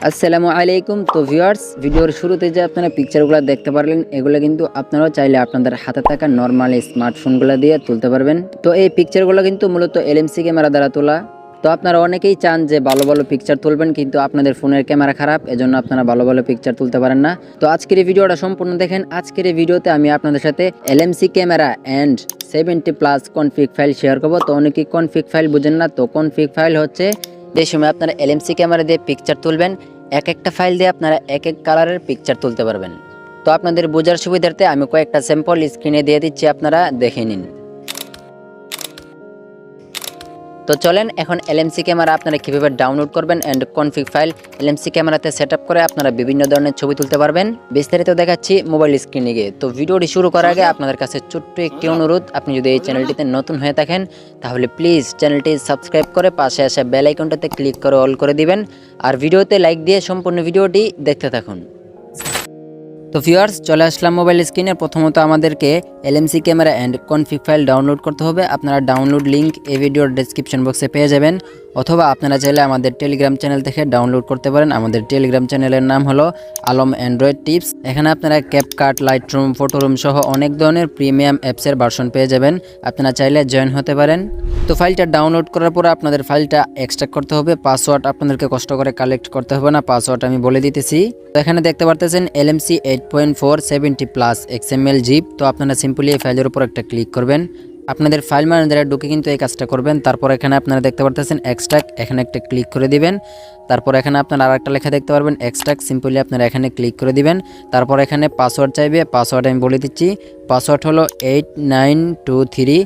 আসসালামু আলাইকুম। তো ভিউয়ার্স, ভিডিওর শুরুতে যে আপনারা পিকচারগুলো দেখতে পারলেন, এগুলো কিন্তু আপনারাও চাইলে আপনাদের হাতে থাকা নর্মাল স্মার্টফোনগুলো দিয়ে তুলতে পারবেন। তো এই পিকচারগুলো কিন্তু মূলত এলএমসি ক্যামেরা দ্বারা তোলা। তো আপনারা অনেকেই চান যে ভালো ভালো পিকচার তুলবেন, কিন্তু আপনাদের ফোনের ক্যামেরা খারাপ, এজন্য আপনারা ভালো ভালো পিকচার তুলতে পারেন না। তো আজকের এই ভিডিওটা সম্পূর্ণ দেখেন। আজকের এই ভিডিওতে আমি আপনাদের সাথে LMC camera and 70+ config file share করবো। তো অনেকেই কনফিগ ফাইল বুঝেন না। তো কনফিগ ফাইল হচ্ছে যে সময় আপনারা এলএমসি ক্যামেরা দিয়ে পিকচার তুলবেন, এক একটা ফাইল দিয়ে আপনারা এক এক কালারের পিকচার তুলতে পারবেন। তো আপনাদের বোঝার সুবিধার্থে আমি কয়েকটা স্যাম্পল স্ক্রিনে দিয়ে দিচ্ছি, আপনারা দেখে নিন। তো চলেন এখন এলএমসি ক্যামেরা আপনারা কীভাবে ডাউনলোড করবেন অ্যান্ড কনফিগ ফাইল এলএমসি ক্যামেরাতে সেট আপ করে আপনারা বিভিন্ন ধরনের ছবি তুলতে পারবেন, বিস্তারিত দেখাচ্ছি মোবাইল স্ক্রিনে গিয়ে। তো ভিডিওটি শুরু করার আগে আপনাদের কাছে ছোট্ট একটি অনুরোধ, আপনি যদি এই চ্যানেলটিতে নতুন হয়ে থাকেন তাহলে প্লিজ চ্যানেলটি সাবস্ক্রাইব করে পাশে আসা বেল আইকনটাতে ক্লিক করে অল করে দিবেন, আর ভিডিওতে লাইক দিয়ে সম্পূর্ণ ভিডিওটি দেখতে থাকুন। তো ভিউয়ার্স, চলে আসলাম মোবাইল স্ক্রিনে। প্রথমত আমাদেরকে LMC camera and config file download করতে হবে। আপনারা ডাউনলোড লিঙ্ক এই ভিডিওর ডেসক্রিপশন বক্সে পেয়ে যাবেন, অথবা আপনারা চাইলে আমাদের টেলিগ্রাম চ্যানেল থেকে ডাউনলোড করতে পারেন। আমাদের টেলিগ্রাম চ্যানেলের নাম হলো আলম অ্যান্ড্রয়েড টিপস। এখানে আপনারা ক্যাপকাট, লাইটরুম, ফটোরুম সহ অনেক ধরনের প্রিমিয়াম অ্যাপসের ভার্সন পেয়ে যাবেন, আপনারা চাইলে জয়েন হতে পারেন। তো ফাইলটা ডাউনলোড করার পর আপনাদের ফাইলটা এক্সট্রাক্ট করতে হবে। পাসওয়ার্ড আপনাদেরকে কষ্ট করে কালেক্ট করতে হবে না, পাসওয়ার্ড আমি বলে দিতেছি। তো এখানে দেখতে পারতেছেন LMC8.4 70+ XML জিপ। তো আপনারা সিম্পলি এই ফাইলের উপর একটা ক্লিক করবেন। আপনাদের ফাইল ম্যানেজারে ঢুকে কিন্তু এই কাজটা করবেন। তারপর এখানে আপনারা দেখতে পারতেছেন এক্সট্রাক্ট, এখানে একটা ক্লিক করে দিবেন। তারপর এখানে আপনারা আরেকটা লেখা দেখতে পারবেন এক্সট্রাক্ট, সিম্পলি আপনারা এখানে ক্লিক করে দিবেন। তারপর এখানে পাসওয়ার্ড চাইবে, পাসওয়ার্ড আমি বলে দিচ্ছি। পাসওয়ার্ড হলো 8923।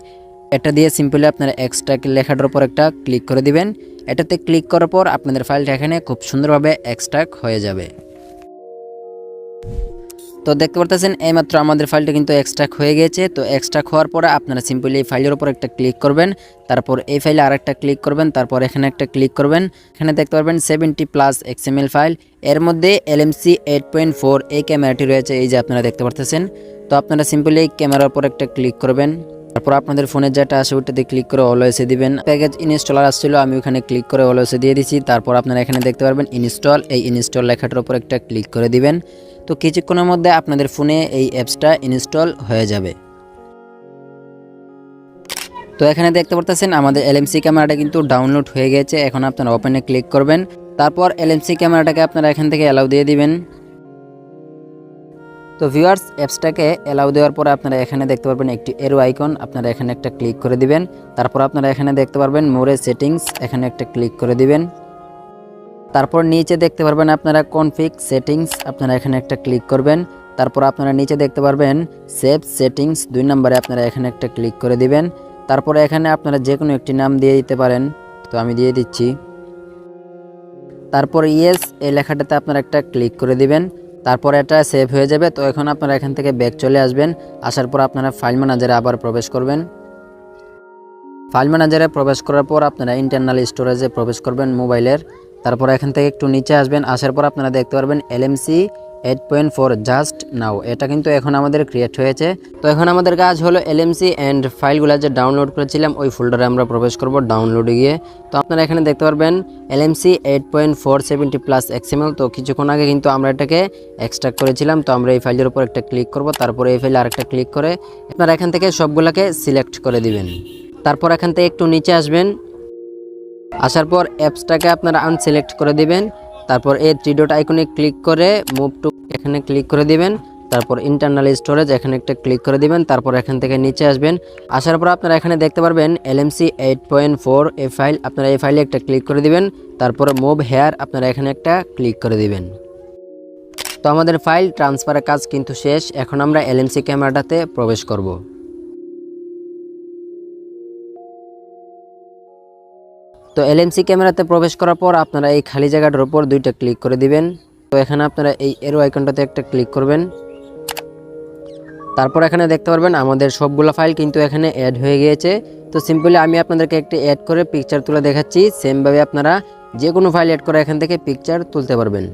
এটা দিয়ে সিম্পলি আপনারা এক্সট্রাক্ট লেখাটার উপর একটা ক্লিক করে দিবেন। এটাতে ক্লিক করার পর আপনাদের ফাইলটা এখানে খুব সুন্দরভাবে এক্সট্রাক্ট হয়ে যাবে। তো দেখতে পারতেছেন এইমাত্র আমাদের ফাইলটা কিন্তু এক্সট্রাক্ট হয়ে গেছে। তো এক্সট্রাক্ট হওয়ার পরে আপনারা সিম্পলি এই ফাইলের উপর একটা ক্লিক করবেন, তারপর এই ফাইলে আরেকটা ক্লিক করবেন, তারপর এখানে একটা ক্লিক করবেন। এখানে দেখতে পারবেন 70+ XML ফাইল, এর মধ্যে LMC8.4 এই ক্যামেরাটি রয়েছে, এই যে আপনারা দেখতে পারতেছেন। তো আপনারা সিম্পলি এই ক্যামেরার উপর একটা ক্লিক করবেন, তারপর আপনাদের ফোনের যেটা আসে ওইটাতে ক্লিক করে অলওয়েসে দিবেন। প্যাকেজ ইনস্টলার আসছিল, আমি ওখানে ক্লিক করে অলওয়েসে দিয়ে দিচ্ছি। তারপর আপনারা এখানে দেখতে পারবেন ইনস্টল, এই ইনস্টল লেখাটার উপর একটা ক্লিক করে দিবেন। তো কিছুক্ষণের মধ্যে আপনাদের ফোনে এই অ্যাপসটা ইনস্টল হয়ে যাবে। তো এখানে দেখতে পারতেছেন আমাদের এলএমসি ক্যামেরাটা কিন্তু ডাউনলোড হয়ে গেছে। এখন আপনারা ওপেনে ক্লিক করবেন, তারপর এলএমসি ক্যামেরাটাকে আপনারা এখান থেকে অ্যালাউ দিয়ে দিবেন। তো ভিউয়ার্স, অ্যাপসটাকে অ্যালাউ দেওয়ার পরে আপনারা এখানে দেখতে পারবেন একটি এরো আইকন, আপনারা এখানে একটা ক্লিক করে দিবেন। তারপর আপনারা এখানে দেখতে পারবেন মোরে সেটিংস, এখানে একটা ক্লিক করে দিবেন। তারপর নিচে দেখতে পারবেন আপনারা কনফিগ সেটিংস, আপনারা এখানে একটা ক্লিক করবেন। তারপর আপনারা নিচে দেখতে পারবেন সেভ সেটিংস 2 নম্বরে, আপনারা এখানে একটা ক্লিক করে দিবেন। তারপরে এখানে আপনারা যে কোনো একটি নাম দিয়ে দিতে পারেন, তো আমি দিয়ে দিচ্ছি। তারপর ইয়েস এই লেখাটাতে আপনারা একটা ক্লিক করে দিবেন, তারপর এটা সেভ হয়ে যাবে। তো এখন আপনারা এখান থেকে ব্যাক চলে আসবেন, আসার পর আপনারা ফাইল ম্যানেজারে আবার প্রবেশ করবেন। ফাইল ম্যানেজারে প্রবেশ করার পর আপনারা ইন্টারনাল স্টোরেজে প্রবেশ করবেন মোবাইলের। তারপর এখান থেকে একটু নিচে আসবেন, আসার পর আপনারা দেখতে পারবেন LMC8.4 জাস্ট নাও, এটা কিন্তু এখন আমাদের ক্রিয়েট হয়েছে। তো এখন আমাদের কাজ হলো LMC অ্যান্ড ফাইলগুলো যে ডাউনলোড করেছিলাম ওই ফোল্ডারে আমরা প্রবেশ করব ডাউনলোডে গিয়ে। তো আপনারা এখানে দেখতে পারবেন LMC8.4 70+ XML। তো কিছুক্ষণ আগে কিন্তু আমরা এটাকে এক্সট্রাক্ট করেছিলাম। তো আমরা এই ফাইলের উপর একটা ক্লিক করব, তারপরে এই ফাইলে আরেকটা ক্লিক করে আপনারা এখান থেকে সবগুলোকে সিলেক্ট করে দিবেন। তারপর এখান থেকে একটু নিচে আসবেন, আসার পর অ্যাপসটাকে আপনারা আনসিলেক্ট করে দিবেন। তারপর এই 3 ডট আইকনে ক্লিক করে মুভ টু এখানে ক্লিক করে দিবেন। তারপর ইন্টারনাল স্টোরেজ এখানে একটা ক্লিক করে দিবেন। তারপর এখান থেকে নিচে আসবেন, আসার পর আপনারা এখানে দেখতে পারবেন LMC8.4 এই ফাইল, আপনারা এই ফাইলে একটা ক্লিক করে দিবেন। তারপর মুভ হেয়ার আপনারা এখানে একটা ক্লিক করে দিবেন। তো আমাদের ফাইল ট্রান্সফারের কাজ কিন্তু শেষ। এখন আমরা LMC ক্যামেরাটাতে প্রবেশ করব। তো LMC ক্যামেরাতে প্রবেশ করার পর আপনারা এই খালি জায়গাটার উপর 2টা ক্লিক করে দিবেন। তো এখানে আপনারা এই এরো আইকনটাতে একটা ক্লিক করবেন। তারপর এখানে দেখতে পারবেন আমাদের সবগুলো ফাইল কিন্তু এখানে অ্যাড হয়ে গিয়েছে। তো সিম্পলি আমি আপনাদেরকে একটি অ্যাড করে পিকচার তুলে দেখাচ্ছি, সেমভাবে আপনারা যে কোনো ফাইল অ্যাড করে এখান থেকে পিকচার তুলতে পারবেন।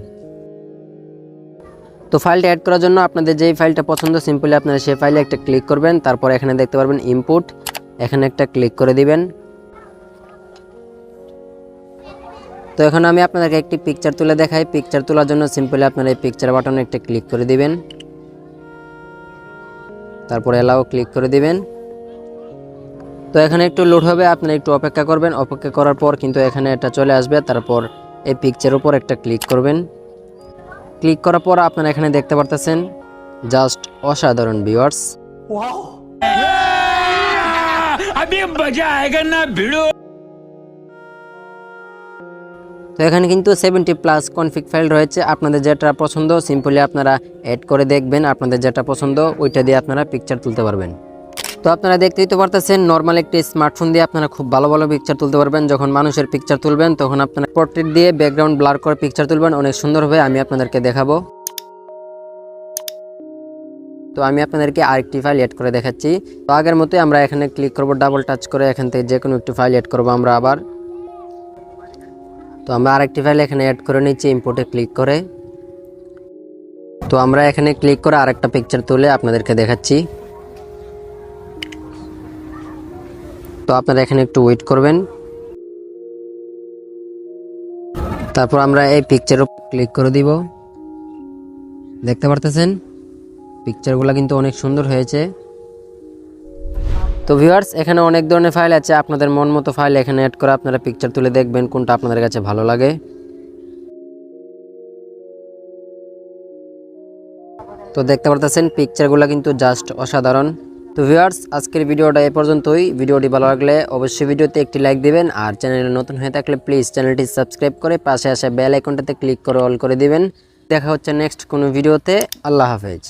তো ফাইলটা অ্যাড করার জন্য আপনাদের যেই ফাইলটা পছন্দ সিম্পলি আপনারা সেই ফাইলে একটা ক্লিক করবেন। তারপর এখানে দেখতে পারবেন ইনপুট, এখানে একটা ক্লিক করে দিবেন। তো এখন আমি আপনাদেরকে একটি পিকচার তুলে দেখাই। পিকচার তোলার জন্য সিম্পলি আপনারা এই পিকচার বাটনে একটা ক্লিক করে দিবেন, তারপর অ্যালাও ক্লিক করে দিবেন। তো এখানে একটু লোড হবে, আপনারা একটু অপেক্ষা করবেন। অপেক্ষা করার পর কিন্তু এখানে এটা চলে আসবে। তারপর এই পিকচারের উপর একটা ক্লিক করবেন। ক্লিক করার পর আপনারা এখানে দেখতে পারতেছেন জাস্ট অসাধারণ ভিউয়ার্স। তো এখানে কিন্তু 70+ কনফিগ ফাইল রয়েছে। আপনাদের যেটা পছন্দ সিম্পলি আপনারা অ্যাড করে দেখবেন, আপনাদের যেটা পছন্দ ওইটা দিয়ে আপনারা পিকচার তুলতে পারবেন। তো আপনারা দেখতেই তো পারতেছেন নর্মাল একটি স্মার্টফোন দিয়ে আপনারা খুব ভালো ভালো পিকচার তুলতে পারবেন। যখন মানুষের পিকচার তুলবেন তখন আপনারা পোর্ট্রেট দিয়ে ব্যাকগ্রাউন্ড ব্লার করে পিকচার তুলবেন, অনেক সুন্দর হবে। আমি আপনাদেরকে দেখাবো। তো আমি আপনাদেরকে আরেকটি ফাইল অ্যাড করে দেখাচ্ছি। তো আগের মতোই আমরা এখানে ক্লিক করব, ডাবল টাচ করে এখান থেকে যে কোনো একটি ফাইল অ্যাড করব আমরা আবার। তো আমরা আরেকটি ফাইল এখানে অ্যাড করে নিচ্ছি ইম্পোর্টে ক্লিক করে। তো আমরা এখানে ক্লিক করে আরেকটা পিকচার তুলে আপনাদেরকে দেখাচ্ছি। তো আপনারা এখানে একটু ওয়েট করবেন। তারপর আমরা এই পিকচার উপর ক্লিক করে দিব। দেখতে পারতেছেন পিকচারগুলো কিন্তু অনেক সুন্দর হয়েছে। তো ভিউয়ার্স এখানে অনেক ধরনের ফাইল আছে, আপনাদের মন মতো ফাইল এখানে অ্যাড করে আপনারা পিকচার তুলে দেখবেন কোনটা আপনাদের কাছে ভালো লাগে। তো দেখতে পারতেছেন পিকচারগুলো কিন্তু জাস্ট অসাধারণ। তো ভিউয়ার্স আজকের ভিডিওটা এই পর্যন্তই। ভিডিওটি ভালো লাগলে অবশ্যই ভিডিওতে একটি লাইক দিবেন, আর চ্যানেলে নতুন হয়ে থাকলে প্লিজ চ্যানেলটি সাবস্ক্রাইব করে পাশে আসা বেল আইকনটাতে ক্লিক করে অল করে দিবেন। দেখা হচ্ছে নেক্সট কোনো ভিডিওতে। আল্লাহ হাফেজ।